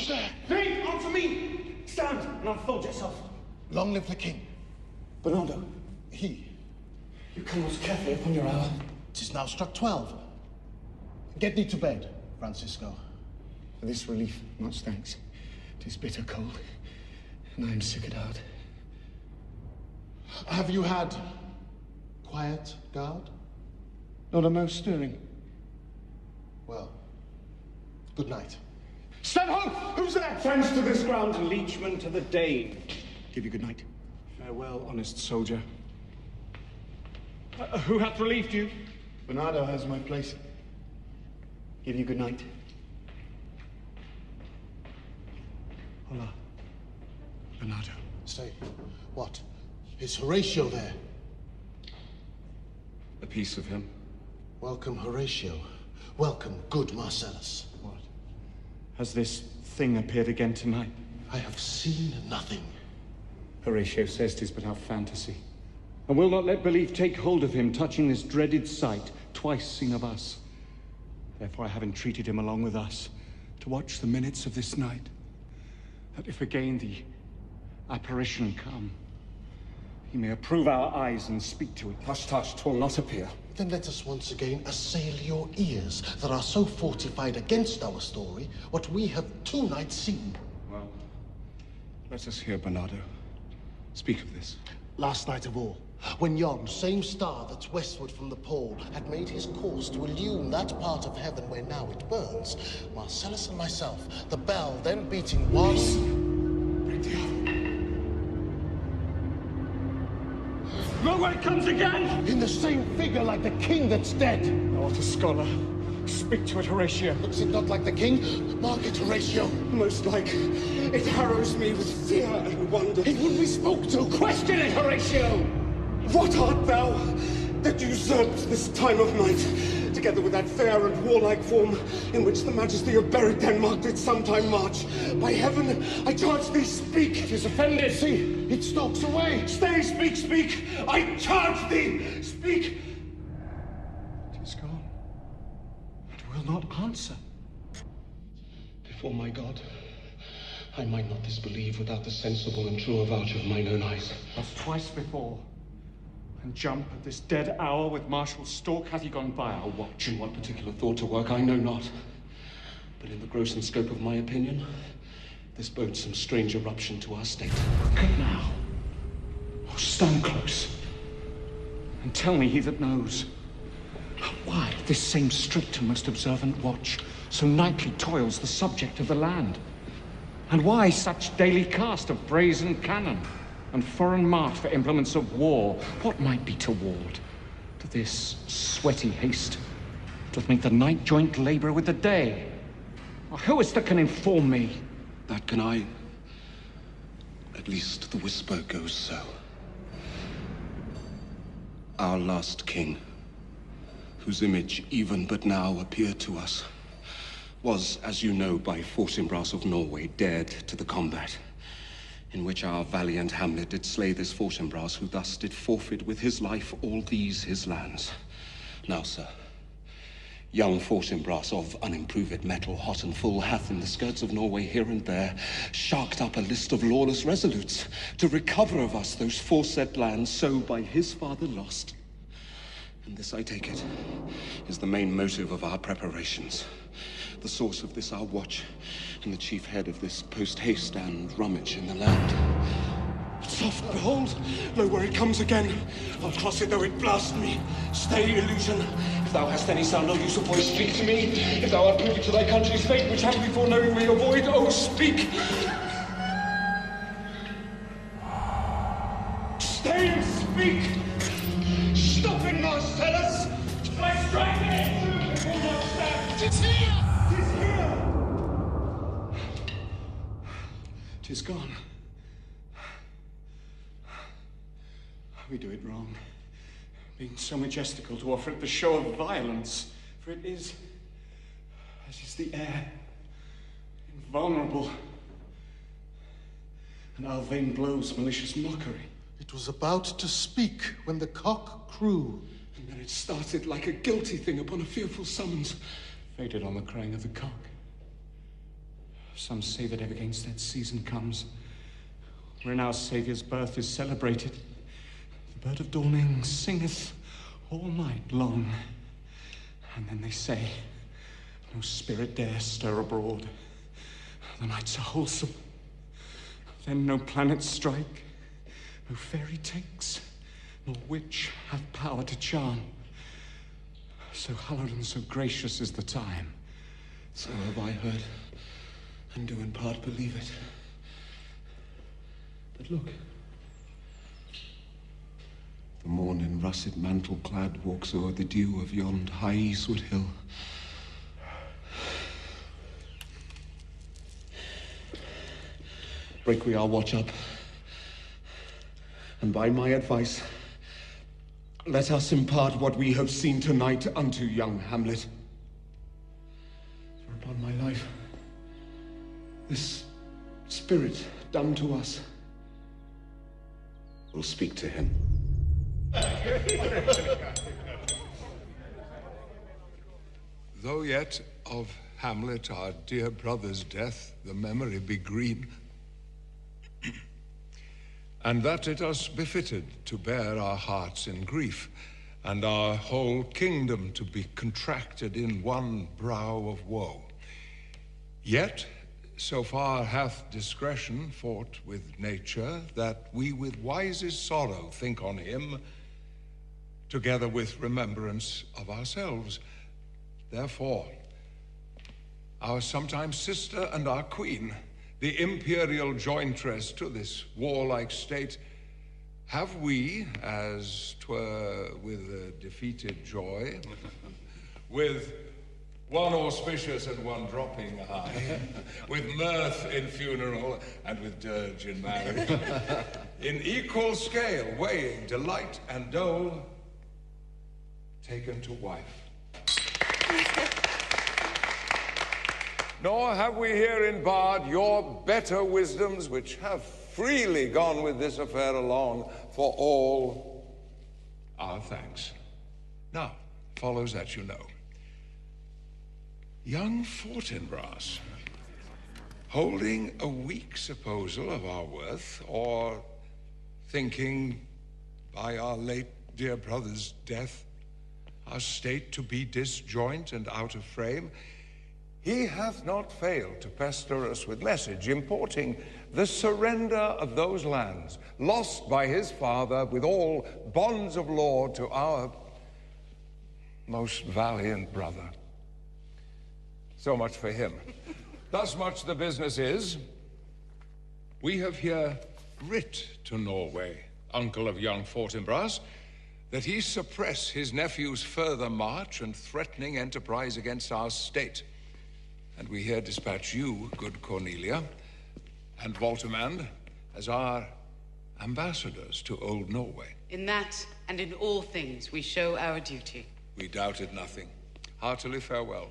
Who's there? Me! Answer me! Stand and unfold yourself. Long live the king. Bernardo, He. you come most carefully upon your hour. 'Tis now struck 12. Get thee to bed, Francisco. For this relief, much thanks. 'Tis bitter cold, and I am sick at heart. Have you had quiet guard? Not a mouse stirring. Well, good night. Stand home! Who's there? Friends to this ground and liegemen to the Dane. Give you good night. Farewell, honest soldier. Who hath relieved you? Bernardo has my place. Give you good night. Hola, Bernardo. Stay. What? Is Horatio there? A piece of him. Welcome, Horatio. Welcome, good Marcellus. What? Has this thing appeared again tonight? I have seen nothing. Horatio says 'tis but our fantasy, and will not let belief take hold of him, touching this dreaded sight, twice seen of us. Therefore I have entreated him along with us to watch the minutes of this night, that if again the apparition come, he may approve our eyes and speak to it. Hush, hush, 'twill not appear. Then let us once again assail your ears that are so fortified against our story, what we have tonight seen. Well, let us hear, Bernardo. Speak of this. Last night of all, when yon same star that's westward from the pole had made his course to illume that part of heaven where now it burns, Marcellus and myself, the bell then beating was... Break the hour. Lo, where it comes again! In the same figure like the king that's dead. Thou art a scholar. Speak to it, Horatio. Looks it not like the king? Mark it, Horatio. Most like. It harrows me with fear and wonder. It would be spoke to. Question it, Horatio! What art thou that usurped this time of night, together with that fair and warlike form in which the majesty of buried Denmark did sometime march? By heaven, I charge thee, speak! 'Tis offended. See, it stalks away. Stay, speak, speak! I charge thee, speak! 'Tis gone. It will not answer. Before my God, I might not disbelieve without the sensible and true avouch of mine own eyes. Thus twice before, and jump at this dead hour with Marshal Stork hath he gone by our watch. In what particular thought to work, I know not. But in the gross and scope of my opinion, this bodes some strange eruption to our state. Look at now. Oh, stand close, and tell me, he that knows, why this same strict and most observant watch so nightly toils the subject of the land? And why such daily cast of brazen cannon and foreign mart for implements of war? What might be toward to this sweaty haste doth make the night joint labour with the day? Or who is that can inform me? That can I. At least the whisper goes so. Our last king, whose image even but now appeared to us, was, as you know, by Fortinbras of Norway dared to the combat, in which our valiant Hamlet did slay this Fortinbras, who thus did forfeit with his life all these his lands. Now, sir, young Fortinbras of unimproved metal, hot and full, hath in the skirts of Norway here and there sharked up a list of lawless resolutes to recover of us those foresaid lands so by his father lost. And this, I take it, is the main motive of our preparations, the source of this our watch, and the chief head of this post-haste and rummage in the land. Soft, behold! Lo, where it comes again! I'll cross it though it blast me. Stay, illusion! If thou hast any sound or use of voice, speak to me. If thou art privy to thy country's fate, which have before knowing may avoid, oh, speak! Stay and speak! Stop it, Marcellus! I strike it! It will not stand! 'Tis here! 'Tis here! 'Tis gone. We do it wrong, being so majestical to offer it the show of violence, for it is, as is the air, invulnerable, and our vain blows malicious mockery. It was about to speak when the cock crew. And then it started like a guilty thing upon a fearful summons, faded on the crowing of the cock. Some say that ever against that season comes, wherein our Saviour's birth is celebrated, the bird of dawning singeth all night long. And then they say, no spirit dare stir abroad. The nights are wholesome. Then no planets strike, no fairy takes, nor witch hath power to charm. So hallowed and so gracious is the time. So have I heard, and do in part believe it. But look. The morn in russet mantle clad walks o'er the dew of yond high eastward hill. Break we our watch up, and by my advice, let us impart what we have seen tonight unto young Hamlet. For upon my life, this spirit done to us will speak to him. Though yet of Hamlet, our dear brother's death, the memory be green, and that it us befitted to bear our hearts in grief, and our whole kingdom to be contracted in one brow of woe. Yet, so far hath discretion fought with nature, that we with wisest sorrow think on him, together with remembrance of ourselves. Therefore, our sometime sister and our queen, the imperial jointress to this warlike state, have we, as 'twere with a defeated joy, with one auspicious and one dropping eye, with mirth in funeral and with dirge in marriage, in equal scale weighing delight and dole, taken to wife. Nor have we herein barred your better wisdoms, which have freely gone with this affair along, for all our thanks. Now, follows that you know. Young Fortinbras, holding a weak supposal of our worth, or thinking by our late dear brother's death, our state to be disjoint and out of frame, he hath not failed to pester us with message importing the surrender of those lands lost by his father with all bonds of law to our most valiant brother. So much for him. Thus much the business is, we have here writ to Norway, uncle of young Fortinbras, that he suppress his nephew's further march and threatening enterprise against our state. And we here dispatch you, good Cornelia, and Voltimand as our ambassadors to old Norway. In that and in all things we show our duty. We doubted nothing. Heartily farewell.